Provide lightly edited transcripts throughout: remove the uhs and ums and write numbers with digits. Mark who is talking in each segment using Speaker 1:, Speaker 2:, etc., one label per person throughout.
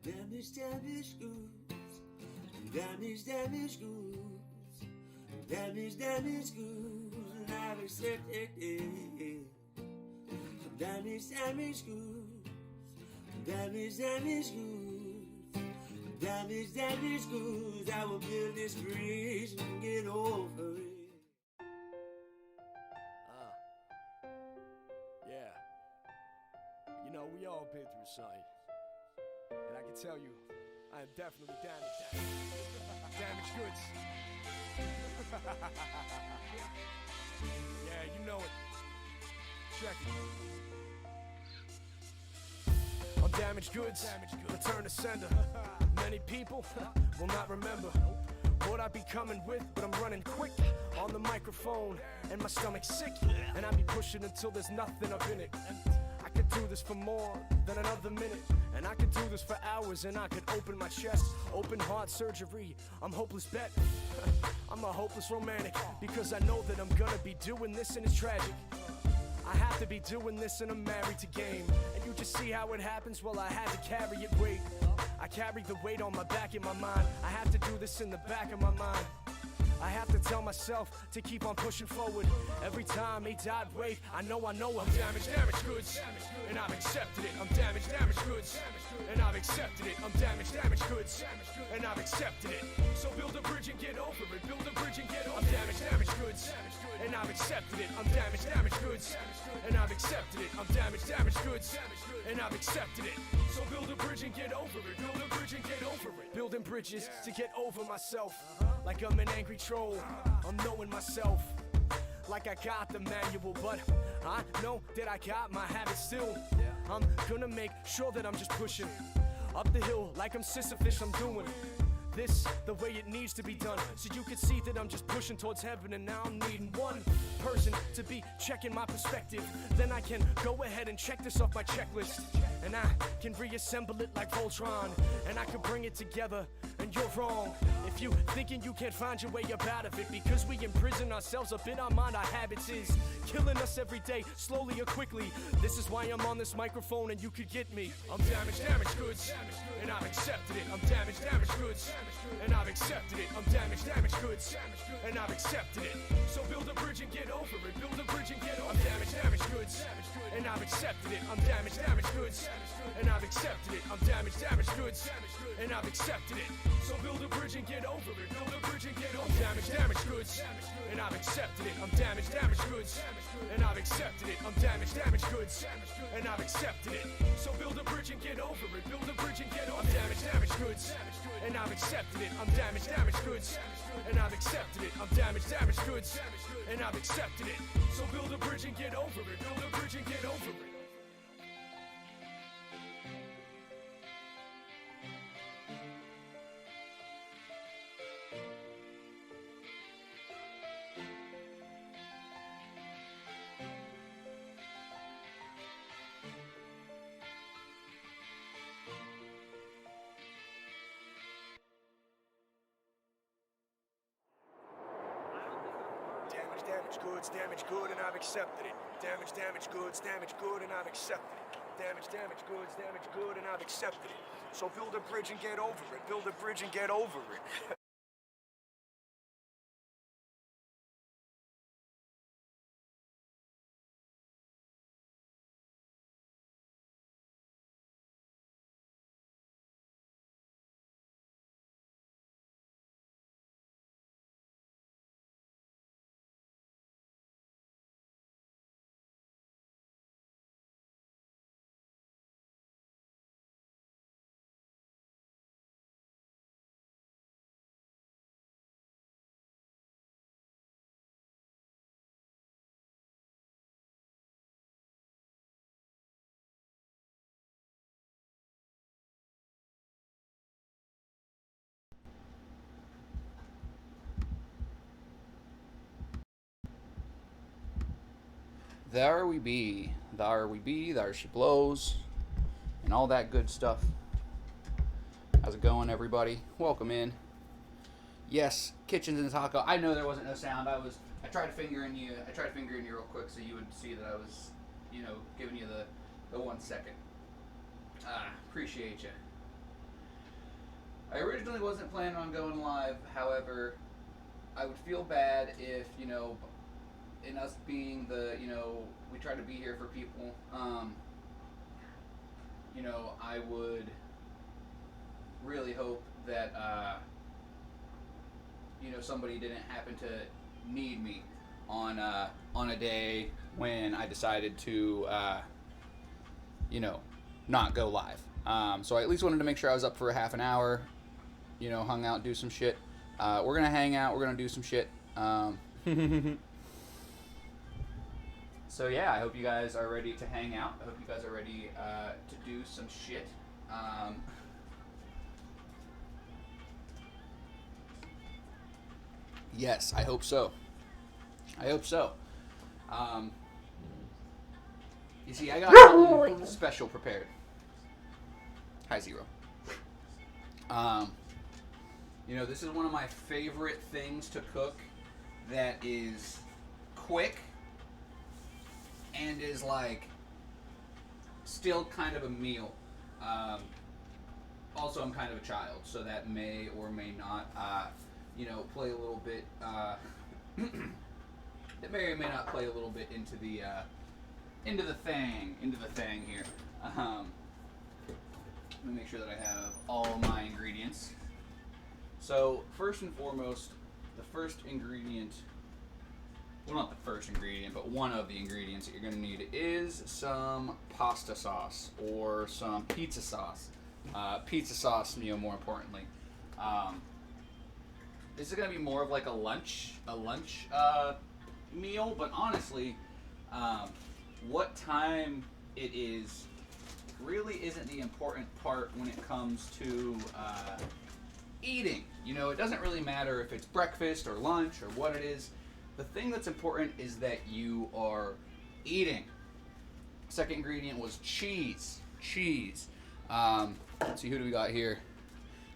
Speaker 1: Damaged, damaged goods. Damaged, damaged goods. Damaged, damaged goods. And I've accepted it. Damaged, damaged goods. Damaged, damaged goods. Damaged, damaged goods. I will build this bridge and get over it.
Speaker 2: Yeah. You know, we all been through something. And I can tell you, I am definitely damaged. Damaged goods. Yeah, you know it. Check it. I'm damaged goods, return to sender. Many people will not remember what I be coming with, but I'm running quick on the microphone, and my stomach's sick, and I be pushing until there's nothing up in it. I could do this for more than another minute, and I could do this for hours, and I could open my chest, open heart surgery. I'm hopeless bet. I'm a hopeless romantic, because I know that I'm gonna be doing this, and it's tragic. I have to be doing this, and I'm married to game. And you just see how it happens. Well, I had to carry it. Wait, I carry the weight on my back in my mind. I have to do this in the back of my mind. I have to tell myself to keep on pushing forward. Every time they died, wait, I know I'm damaged, damaged goods, and I've accepted it. I'm damaged, damaged goods, and I've accepted it. I'm damaged, damaged goods, and I've accepted it. So build a bridge and get over it. Build a bridge and get over it. I'm damaged, damaged goods, and I've accepted it. I'm damaged, damaged goods, and I've accepted it. I'm damaged, damaged goods, and I've accepted it. So build a bridge and get over it. Build a bridge and get over it. Building bridges to get over myself. Like I'm an angry troll, I'm knowing myself. Like I got the manual, but I know that I got my habits still. I'm gonna make sure that I'm just pushing up the hill like I'm Sisyphus. I'm doing this the way it needs to be done, so you can see that I'm just pushing towards heaven. And now I'm needing one person to be checking my perspective. Then I can go ahead and check this off my checklist, and I can reassemble it like Voltron, and I can bring it together. And you're wrong if you thinking you can't find your way up out of it, because we imprison ourselves up in our mind. Our habits is killing us every day, slowly or quickly. This is why I'm on this microphone, and you could get me. I'm damaged, damaged goods, and I've accepted it. I'm damaged, damaged goods, and I've accepted it. I'm damaged, damaged goods, and I've accepted it. So build a bridge and get over it. Build a bridge and get over it. I'm damaged, damaged goods, and I've accepted it. I'm damaged, damaged goods, and I've accepted it. I'm damaged, damaged goods, and I've accepted it. So build a bridge and get over it. Build a bridge and get over it. I'm damaged, damaged goods, and I've accepted it. I'm damaged, damaged goods, and I've accepted it. I'm damaged, damaged goods, and I've accepted it. So build a bridge and get over it. Build a bridge and get over it. I'm damaged, damaged goods, and I've accepted it. I'm damaged, damaged goods, and I've accepted it. I'm damaged, damaged goods, and I've accepted it. So build a bridge and get over it. Build a bridge and get over it. Damaged goods, damaged good, and I've accepted it. Damaged goods, damaged good, and I've accepted it. Damaged goods, damaged good, and I've accepted it. So build a bridge and get over it. Build a bridge and get over it.
Speaker 3: There we be, there she blows, and all that good stuff. How's it going, everybody? Welcome in. Yes, Kitchens and Taco. I know there wasn't no sound. I tried fingering you real quick so you would see that I was, giving you the 1 second. Appreciate you. I originally wasn't planning on going live. However, I would feel bad if, you know, in us being the, you know, we try to be here for people, you know, I would really hope that, you know, somebody didn't happen to need me on a day when I decided to, you know, not go live. So I at least wanted to make sure I was up for a half an hour, you know, hung out, do some shit. We're gonna hang out. We're gonna do some shit. So yeah, I hope you guys are ready to hang out. I hope you guys are ready to do some shit. Yes, I hope so. I hope so. You see, I got something special prepared. Hi, Zero. You know, this is one of my favorite things to cook that is quick and is like still kind of a meal. Also, I'm kind of a child, so that may or may not, you know, play a little bit. It may or may not play a little bit into the thing here. Let me make sure that I have all my ingredients. So first and foremost, the first ingredient, well, not the first ingredient, but one of the ingredients that you're going to need is some pasta sauce or some pizza sauce. Pizza sauce, you know, more importantly. This is going to be more of like a lunch meal, but honestly, what time it is really isn't the important part when it comes to eating. You know, it doesn't really matter if it's breakfast or lunch or what it is. The thing that's important is that you are eating. Second ingredient was cheese. Cheese. Let's see, who do we got here?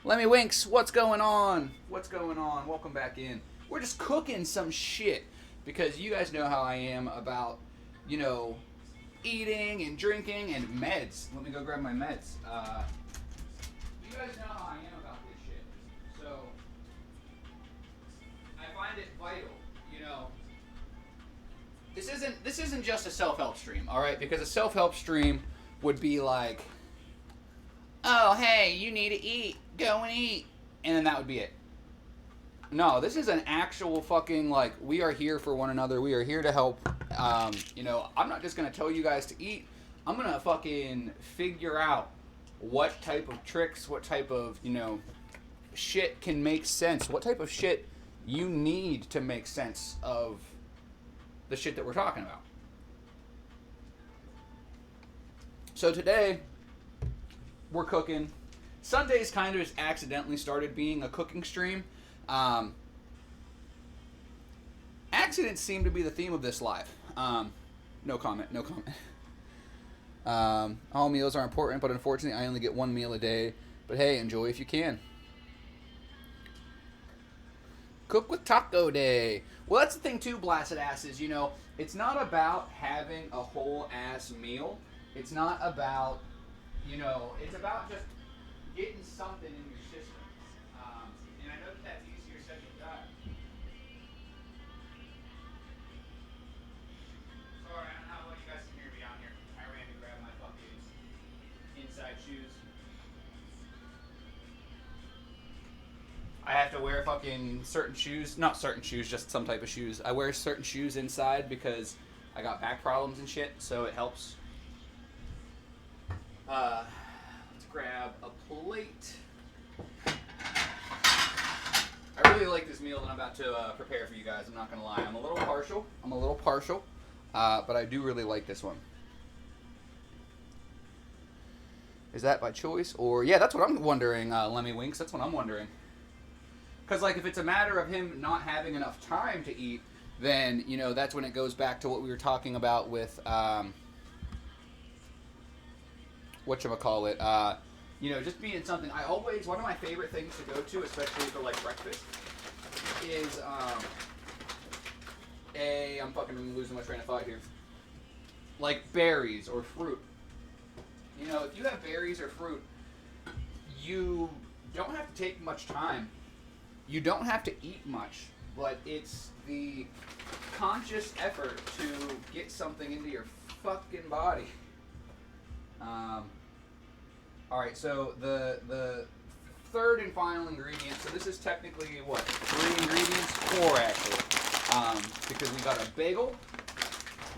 Speaker 3: Lemmy Winks, what's going on? What's going on? Welcome back in. We're just cooking some shit because you guys know how I am about, you know, eating and drinking and meds. Let me go grab my meds. You guys know how I am about this shit. So, I find it vital, you know. This isn't just a self-help stream, all right? Because a self-help stream would be like, oh, hey, you need to eat. Go and eat. And then that would be it. No, this is an actual fucking, like, we are here for one another. We are here to help. You know, I'm not just going to tell you guys to eat. I'm going to fucking figure out what type of tricks, what type of, you know, shit can make sense. What type of shit you need to make sense of the shit that we're talking about. So today, we're cooking. Sundays kind of just accidentally started being a cooking stream. Accidents seem to be the theme of this live. No comment. All meals are important, but unfortunately I only get one meal a day. But hey, enjoy if you can. Cook with Taco Day. Well, that's the thing too, blasted asses. You know, it's not about having a whole ass meal. It's not about, you know, it's about just getting something in your system. And I know that that's easier said than done. Sorry, I don't know how well you guys can hear me down here. I ran to grab my fucking inside shoes. I have to wear fucking certain shoes. Not certain shoes, just some type of shoes. I wear certain shoes inside because I got back problems and shit, so it helps. Let's grab a plate. I really like this meal that I'm about to prepare for you guys. I'm not gonna lie. I'm a little partial. But I do really like this one. Is that by choice or yeah? That's what I'm wondering, Lemmy Winks. That's what I'm wondering. Because like if it's a matter of him not having enough time to eat, then you know that's when it goes back to what we were talking about with whatchamacallit, you know, just being something. I always, one of my favorite things to go to, especially for like breakfast, is I'm fucking losing my train of thought here. Like berries or fruit. You know, if you have berries or fruit, you don't have to take much time. You don't have to eat much, but it's the conscious effort to get something into your fucking body. All right, so the third and final ingredient. So this is technically what, 3 ingredients, 4 actually, because we got a bagel,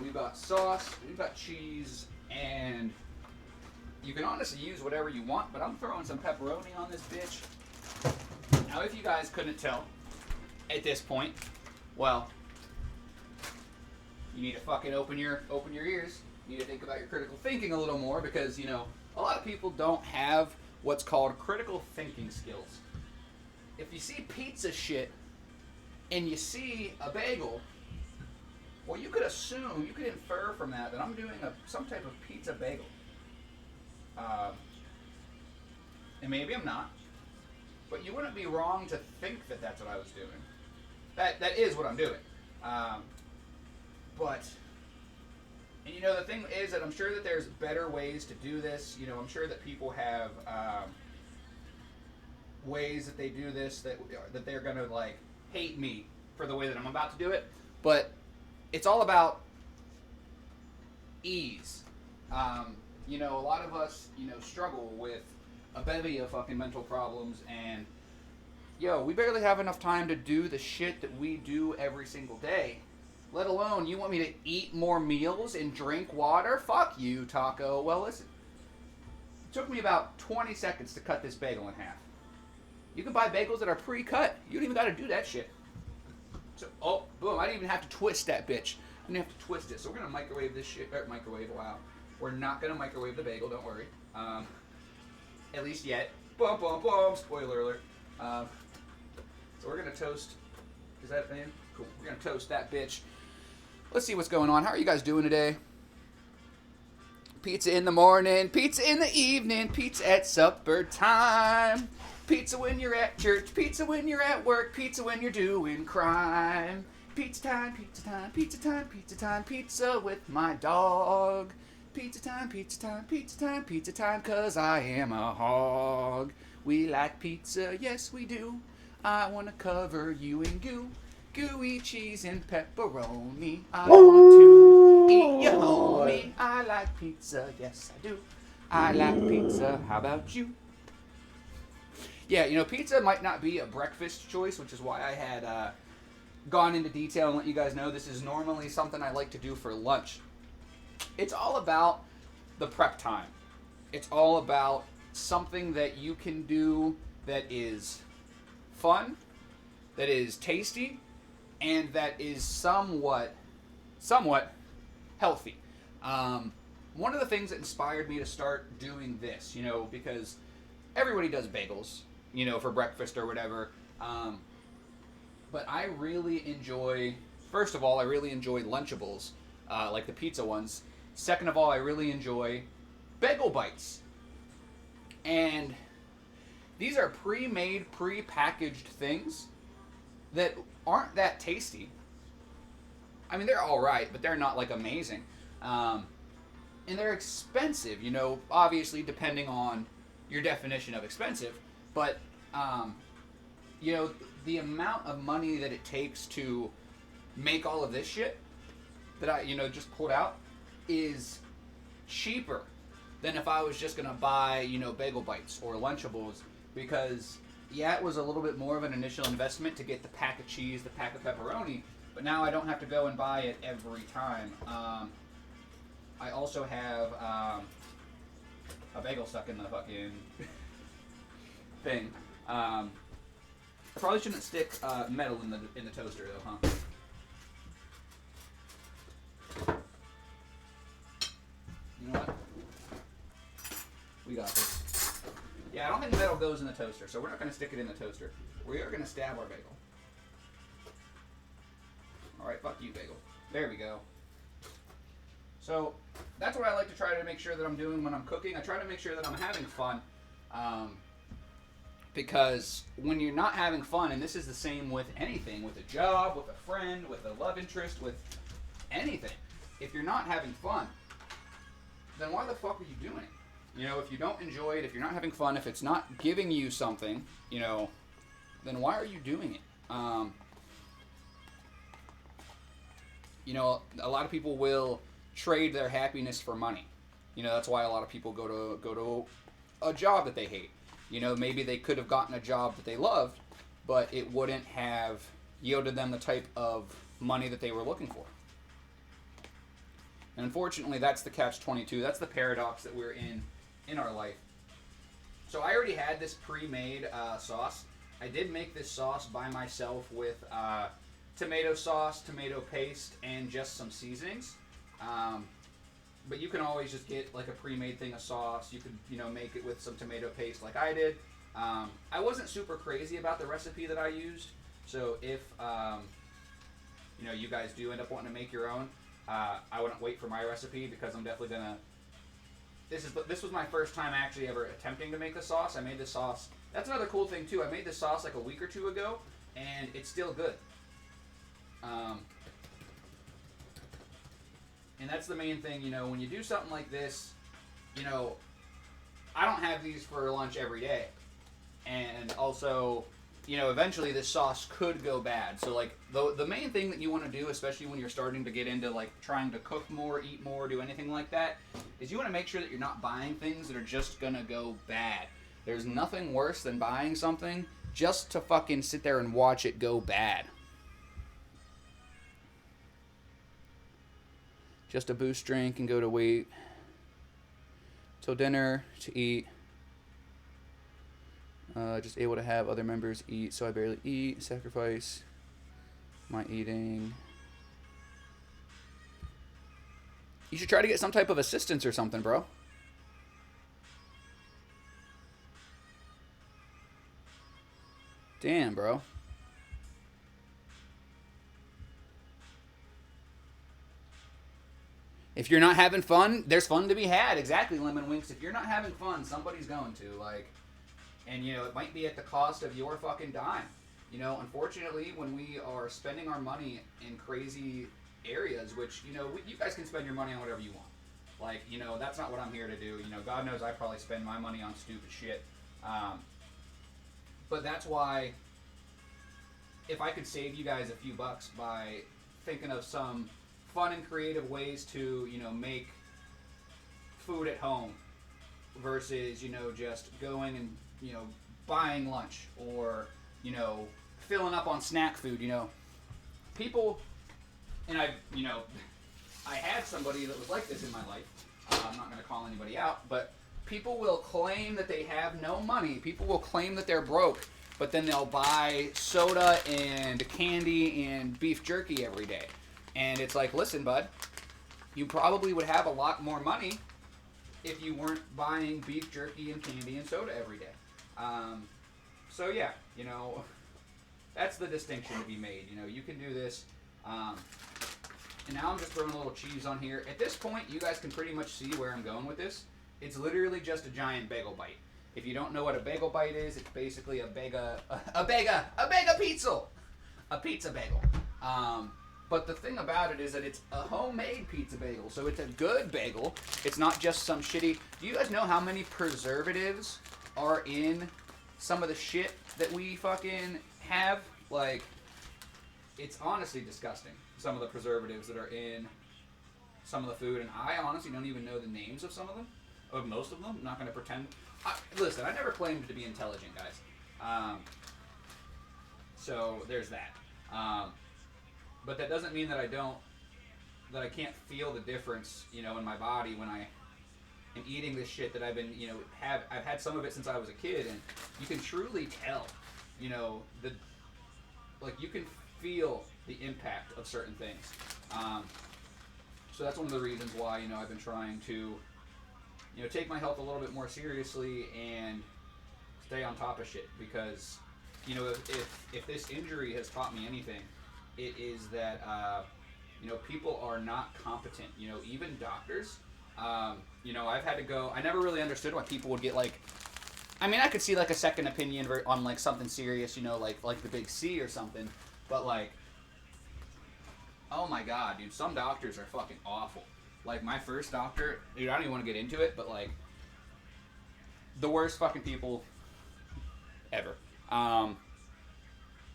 Speaker 3: we've got sauce, we've got cheese, and you can honestly use whatever you want. But I'm throwing some pepperoni on this bitch. Now, if you guys couldn't tell at this point, well, you need to fucking open your ears. You need to think about your critical thinking a little more, because, you know, a lot of people don't have what's called critical thinking skills. If you see pizza shit and you see a bagel, well, you could assume, you could infer from that I'm doing some type of pizza bagel. And maybe I'm not, but you wouldn't be wrong to think that that's what I was doing. That is what I'm doing. But, and you know, the thing is that I'm sure that there's better ways to do this. You know, I'm sure that people have ways that they do this that they're gonna like hate me for the way that I'm about to do it. But it's all about ease. You know, a lot of us, you know, struggle with a bevy of fucking mental problems, and yo, we barely have enough time to do the shit that we do every single day. Let alone, you want me to eat more meals and drink water? Fuck you, Taco. Well, listen. It took me about 20 seconds to cut this bagel in half. You can buy bagels that are pre-cut. You don't even got to do that shit. So, oh, boom. I didn't even have to twist that bitch. I didn't have to twist it. So we're going to microwave this shit. Microwave, wow. We're not going to microwave the bagel, don't worry. At least yet. Bum, bum, bum. Spoiler alert. So we're going to toast. Is that in? Cool. We're going to toast that bitch. Let's see what's going on. How are you guys doing today? Pizza in the morning, pizza in the evening, pizza at supper time. Pizza when you're at church, pizza when you're at work, pizza when you're doing crime. Pizza time, pizza time, pizza time, pizza time, pizza with my dog. Pizza time, pizza time, pizza time, pizza time, 'cause I am a hog. We like pizza, yes we do. I want to cover you in goo. Gooey cheese and pepperoni. I want to eat you, homie. I like pizza, yes I do. I like pizza, how about you? Yeah, you know, pizza might not be a breakfast choice, which is why I had gone into detail and let you guys know this is normally something I like to do for lunch. It's all about the prep time. It's all about something that you can do that is fun, that is tasty, and that is somewhat healthy. One of the things that inspired me to start doing this, you know, because everybody does bagels, you know, for breakfast or whatever. But I really enjoy, first of all, I really enjoy Lunchables, like the pizza ones. Second of all, I really enjoy bagel bites. And these are pre-made, pre-packaged things that aren't that tasty. I mean, they're all right, but they're not like amazing. And they're expensive, you know, obviously depending on your definition of expensive. But, you know, the amount of money that it takes to make all of this shit that I, you know, just pulled out is cheaper than if I was just going to buy, you know, bagel bites or Lunchables, because yeah, it was a little bit more of an initial investment to get the pack of cheese, the pack of pepperoni, but now I don't have to go and buy it every time. I also have a bagel stuck in the fucking thing. I probably shouldn't stick metal in the toaster though, huh? You know what? We got this. Yeah, I don't think metal goes in the toaster, so we're not going to stick it in the toaster. We are going to stab our bagel. Alright, fuck you, bagel. There we go. So, that's what I like to try to make sure that I'm doing when I'm cooking. I try to make sure that I'm having fun. Because when you're not having fun, and this is the same with anything, with a job, with a friend, with a love interest, with anything. If you're not having fun, then why the fuck are you doing it? You know, if you don't enjoy it, if you're not having fun, if it's not giving you something, you know, then why are you doing it? You know, a lot of people will trade their happiness for money. You know, that's why a lot of people go to a job that they hate. You know, maybe they could have gotten a job that they loved, but it wouldn't have yielded them the type of money that they were looking for. And unfortunately, that's the catch-22. That's the paradox that we're in our life. So I already had this pre-made sauce. I did make this sauce by myself with tomato sauce, tomato paste, and just some seasonings. But you can always just get like a pre-made thing of sauce. You could, you know, make it with some tomato paste like I did. I wasn't super crazy about the recipe that I used. So if, you know, you guys do end up wanting to make your own, I wouldn't wait for my recipe because I'm definitely gonna. This was my first time actually ever attempting to make the sauce. I made the sauce. That's another cool thing too. I made this sauce like a week or two ago, and it's still good. And that's the main thing, you know, when you do something like this, you know, I don't have these for lunch every day. And also, you know, eventually this sauce could go bad. So, like, the main thing that you want to do, especially when you're starting to get into, like, trying to cook more, eat more, do anything like that, is you want to make sure that you're not buying things that are just going to go bad. There's nothing worse than buying something just to fucking sit there and watch it go bad. Just a boost drink and go to wait till dinner to eat. Just able to have other members eat, so I barely eat. Sacrifice my eating. You should try to get some type of assistance or something, bro. Damn, bro. If you're not having fun, there's fun to be had. Exactly, Lemon Winks. If you're not having fun, somebody's going to. Like, and, you know, it might be at the cost of your fucking dime. You know, unfortunately, when we are spending our money in crazy areas, which, you know, you guys can spend your money on whatever you want. Like, you know, that's not what I'm here to do. You know, God knows I probably spend my money on stupid shit. But that's why, if I could save you guys a few bucks by thinking of some fun and creative ways to, you know, make food at home versus, you know, just going and, you know, buying lunch or, you know, filling up on snack food, you know. People, and I had somebody that was like this in my life. I'm not going to call anybody out, but people will claim that they have no money. People will claim that they're broke, but then they'll buy soda and candy and beef jerky every day. And it's like, listen, bud, you probably would have a lot more money if you weren't buying beef jerky and candy and soda every day. So yeah, you know, that's the distinction to be made. You know, you can do this. And now I'm just throwing a little cheese on here. At this point, you guys can pretty much see where I'm going with this. It's literally just a giant bagel bite. If you don't know what a bagel bite is, it's basically a pizza bagel. But the thing about it is that it's a homemade pizza bagel, so it's a good bagel. It's not just some shitty. Do you guys know how many preservatives are in some of the shit that we fucking have? Like, it's honestly disgusting, some of the preservatives that are in some of the food, and I honestly don't even know the names of some of them, of most of them. I'm not going to pretend. Listen, I never claimed to be intelligent, guys. So there's that. But that doesn't mean that I can't feel the difference, you know, in my body when I am eating this shit that I've been, you know, I've had some of it since I was a kid, and you can truly tell, you know, you can feel the impact of certain things. So that's one of the reasons why, you know, I've been trying to, you know, take my health a little bit more seriously and stay on top of shit, because, you know, if this injury has taught me anything, it is that, you know, people are not competent. You know, even doctors, you know, I've had to go, I never really understood why people would get, like, I mean, I could see, like, a second opinion on, like, something serious, you know, like the Big C or something, but, like, oh my god, dude, some doctors are fucking awful. Like, my first doctor, dude, I don't even want to get into it, but, like, the worst fucking people ever.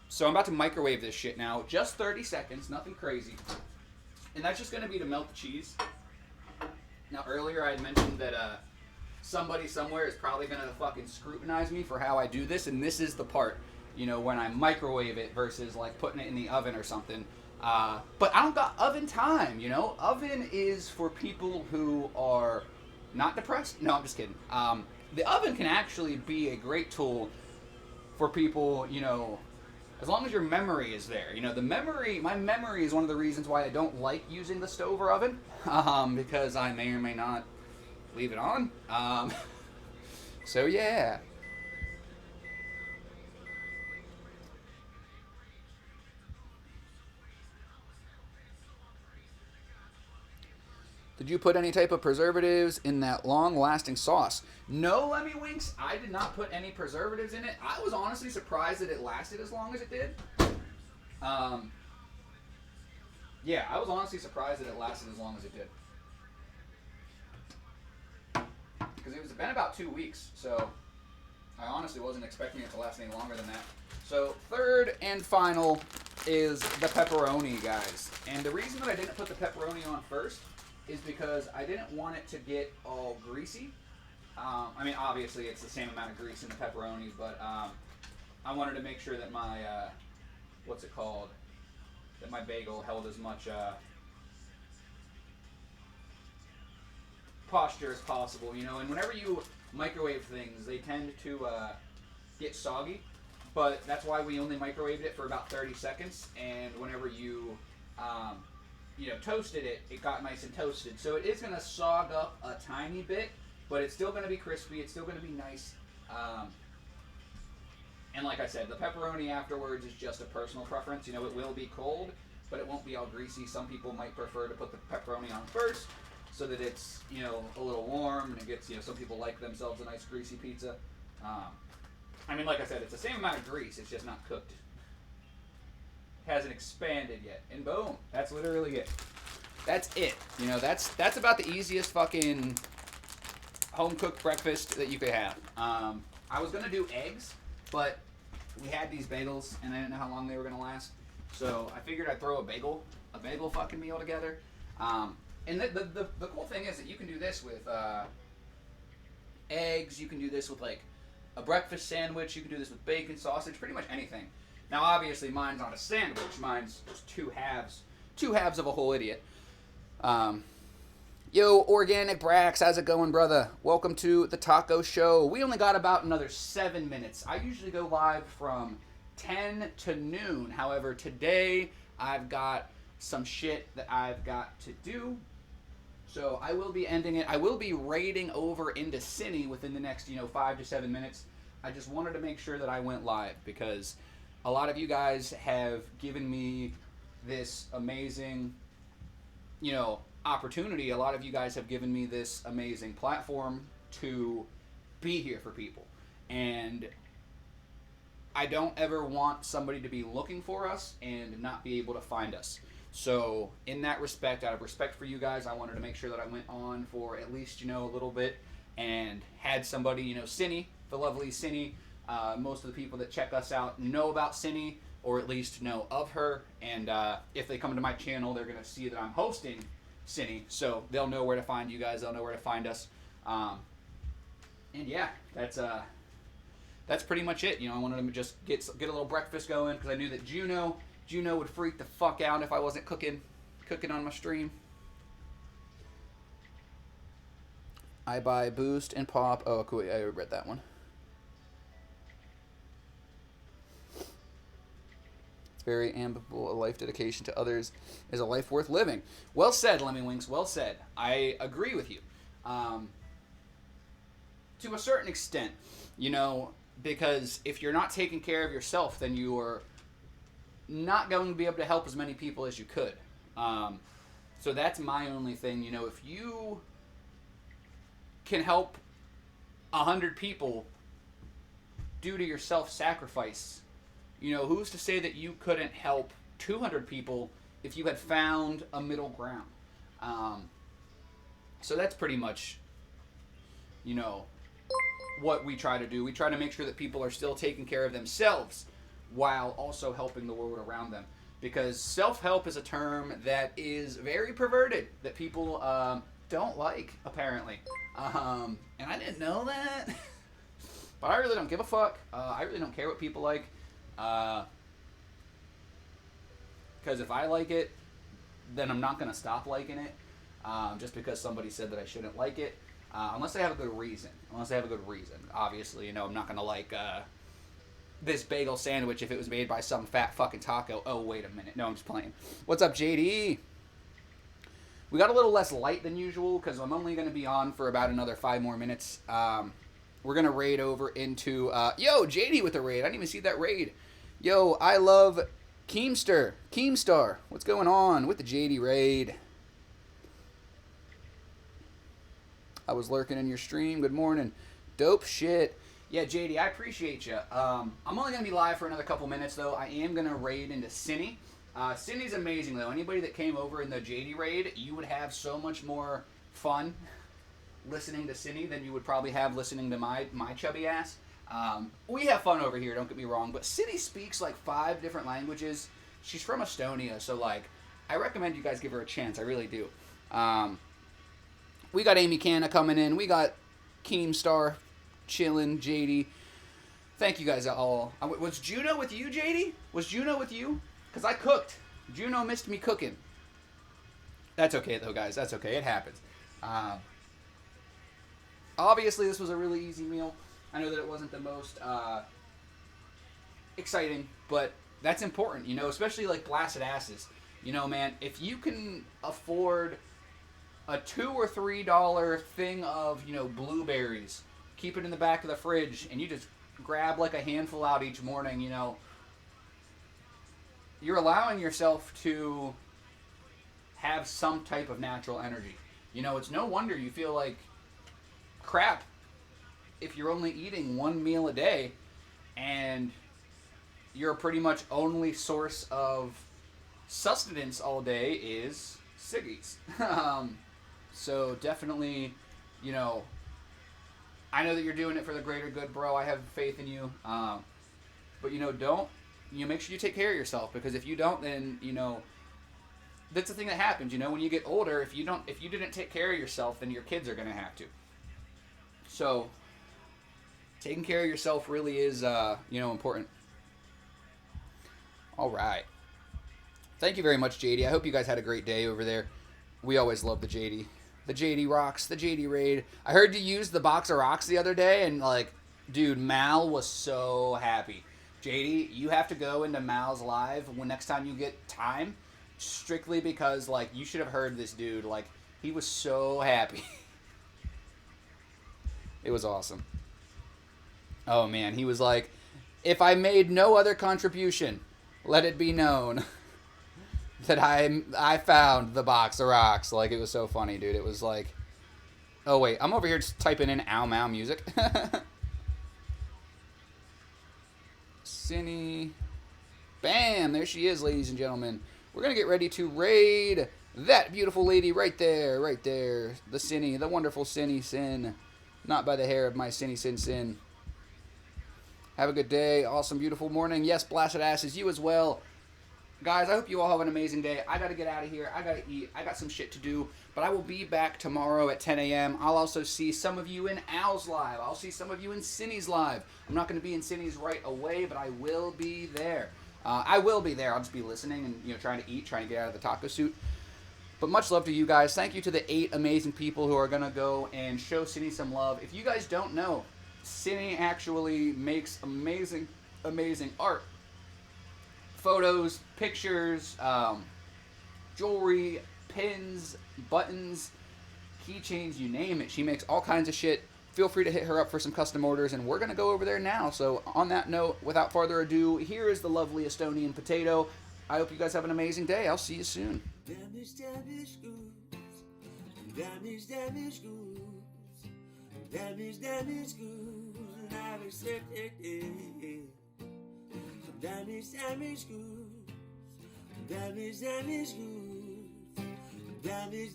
Speaker 3: So I'm about to microwave this shit now. Just 30 seconds, nothing crazy. And that's just going to be to melt the cheese. Now, earlier I had mentioned that somebody somewhere is probably going to fucking scrutinize me for how I do this, and this is the part, you know, when I microwave it versus, like, putting it in the oven or something. But I don't got oven time, you know? Oven is for people who are not depressed. No, I'm just kidding. The oven can actually be a great tool for people, you know, as long as your memory is there. You know, my memory is one of the reasons why I don't like using the stove or oven, because I may or may not leave it on. So yeah. Did you put any type of preservatives in that long-lasting sauce? No, Lemmy Winks, I did not put any preservatives in it. I was honestly surprised that it lasted as long as it did. Yeah, I was honestly surprised that it lasted as long as it did. Because it was been about 2 weeks, so I honestly wasn't expecting it to last any longer than that. So, third and final is the pepperoni, guys. And the reason that I didn't put the pepperoni on first is because I didn't want it to get all greasy. I mean, obviously it's the same amount of grease in the pepperoni, but I wanted to make sure that my, that my bagel held as much posture as possible, you know. And whenever you microwave things, they tend to get soggy, but that's why we only microwaved it for about 30 seconds, and whenever you toasted it, it got nice and toasted. So it is going to sog up a tiny bit, but it's still going to be crispy. It's still going to be nice. And like I said, the pepperoni afterwards is just a personal preference. You know, it will be cold, but it won't be all greasy. Some people might prefer to put the pepperoni on first so that it's, you know, a little warm and it gets, you know, some people like themselves a nice greasy pizza. I mean, like I said, it's the same amount of grease. It's just not cooked. Hasn't expanded yet, and boom, that's literally it. That's it. You know, that's about the easiest fucking home cooked breakfast that you could have. I was gonna do eggs, but we had these bagels, and I didn't know how long they were gonna last, so I figured I'd throw a bagel fucking meal together. And the cool thing is that you can do this with eggs. You can do this with like a breakfast sandwich. You can do this with bacon, sausage, pretty much anything. Now, obviously, mine's not a sandwich. Mine's just two halves of a whole idiot. Yo, Organic Brax, how's it going, brother? Welcome to the Taco Show. We only got about another 7 minutes. I usually go live from 10 to noon. However, today I've got some shit that I've got to do. So I will be ending it. I will be raiding over into Cine within the next, 5 to 7 minutes. I just wanted to make sure that I went live because a lot of you guys have given me this amazing, opportunity. A lot of you guys have given me this amazing platform to be here for people. And I don't ever want somebody to be looking for us and not be able to find us. So in that respect, out of respect for you guys, I wanted to make sure that I went on for at least, a little bit and had somebody, Cine, the lovely Cine. Most of the people that check us out know about Cine, or at least know of her, and if they come to my channel, they're going to see that I'm hosting Cine, so they'll know where to find you guys, they'll know where to find us, and yeah, that's pretty much it. I wanted to just get a little breakfast going, because I knew that Juno would freak the fuck out if I wasn't cooking on my stream. I buy Boost and Pop. Oh, cool, I read that one. Very amiable. A life dedication to others is a life worth living. Well said, Lemmy Winks. Well said. I agree with you. To a certain extent, because if you're not taking care of yourself, then you are not going to be able to help as many people as you could. So that's my only thing. If you can help 100 people due to your self-sacrifice, who's to say that you couldn't help 200 people if you had found a middle ground? So that's pretty much, what we try to do. We try to make sure that people are still taking care of themselves while also helping the world around them. Because self-help is a term that is very perverted, that people don't like, apparently. And I didn't know that. But I really don't give a fuck. I really don't care what people like. Because if I like it, then I'm not going to stop liking it. Just because somebody said that I shouldn't like it. Unless they have a good reason. Obviously, I'm not going to like this bagel sandwich if it was made by some fat fucking taco. Oh, wait a minute. No, I'm just playing. What's up, JD? We got a little less light than usual because I'm only going to be on for about another 5 more minutes. We're going to raid over into... yo, JD with the raid. I didn't even see that raid. Yo, I love Keemstar. What's going on with the JD raid? I was lurking in your stream. Good morning. Dope shit. Yeah, JD, I appreciate you. I'm only going to be live for another couple minutes, though. I am going to raid into Cinny. Cindy's amazing, though. Anybody that came over in the JD raid, you would have so much more fun listening to Cindy than you would probably have listening to my chubby ass. We have fun over here, don't get me wrong, but Cindy speaks like 5 different languages. She's from Estonia, so like, I recommend you guys give her a chance. I really do. We got Amy Canna coming in. We got Keemstar chilling, JD. Thank you guys all. Was Juno with you, JD? Was Juno with you? Because I cooked. Juno missed me cooking. That's okay, though, guys. That's okay. It happens. Obviously, this was a really easy meal. I know that it wasn't the most exciting, but that's important, especially like blasted asses. Man, if you can afford a $2 or $3 thing of, blueberries, keep it in the back of the fridge, and you just grab like a handful out each morning, you're allowing yourself to have some type of natural energy. It's no wonder you feel like crap if you're only eating 1 meal a day and your pretty much only source of sustenance all day is ciggies. So definitely, I know that you're doing it for the greater good, bro. I have faith in you. But don't, make sure you take care of yourself, because if you don't, then, that's the thing that happens, when you get older, if you didn't take care of yourself, then your kids are going to have to. So taking care of yourself really is, important. All right. Thank you very much, JD. I hope you guys had a great day over there. We always love the JD. The JD rocks, the JD raid. I heard you use the box of rocks the other day, and dude, Mal was so happy. JD, you have to go into Mal's live when next time you get time, strictly because you should have heard this dude. He was so happy. It was awesome. Oh man, he was like, if I made no other contribution, let it be known that I found the box of rocks. It was so funny, dude. It was like, oh wait, I'm over here just typing in Ow Mau music. Cinny. Bam, there she is, ladies and gentlemen. We're going to get ready to raid that beautiful lady right there. The Cinny, the wonderful Cinny Sin. Not by the hair of my Cinny Sin Sin. Have a good day. Awesome, beautiful morning. Yes, blasted asses, you as well. Guys, I hope you all have an amazing day. I got to get out of here. I got to eat. I got some shit to do. But I will be back tomorrow at 10 a.m. I'll also see some of you in Al's live. I'll see some of you in Cinny's live. I'm not going to be in Cinny's right away, but I will be there. I will be there. I'll just be listening and trying to eat, trying to get out of the taco suit. But much love to you guys. Thank you to the 8 amazing people who are going to go and show Cinny some love. If you guys don't know, Cinny actually makes amazing, amazing art. Photos, pictures, jewelry, pins, buttons, keychains, you name it. She makes all kinds of shit. Feel free to hit her up for some custom orders, and we're going to go over there now. So on that note, without further ado, here is the lovely Estonian potato. I hope you guys have an amazing day. I'll see you soon.
Speaker 1: Damage goods. Damage goods. Damage goods. Not accepted. Damage goods. Damage goods.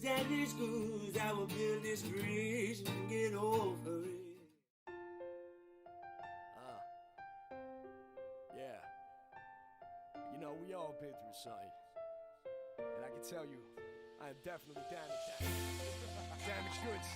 Speaker 1: Damage goods. I will build this bridge and get over it.
Speaker 2: know, we all been through something. And I can tell you, I am definitely damaged. Damaged goods.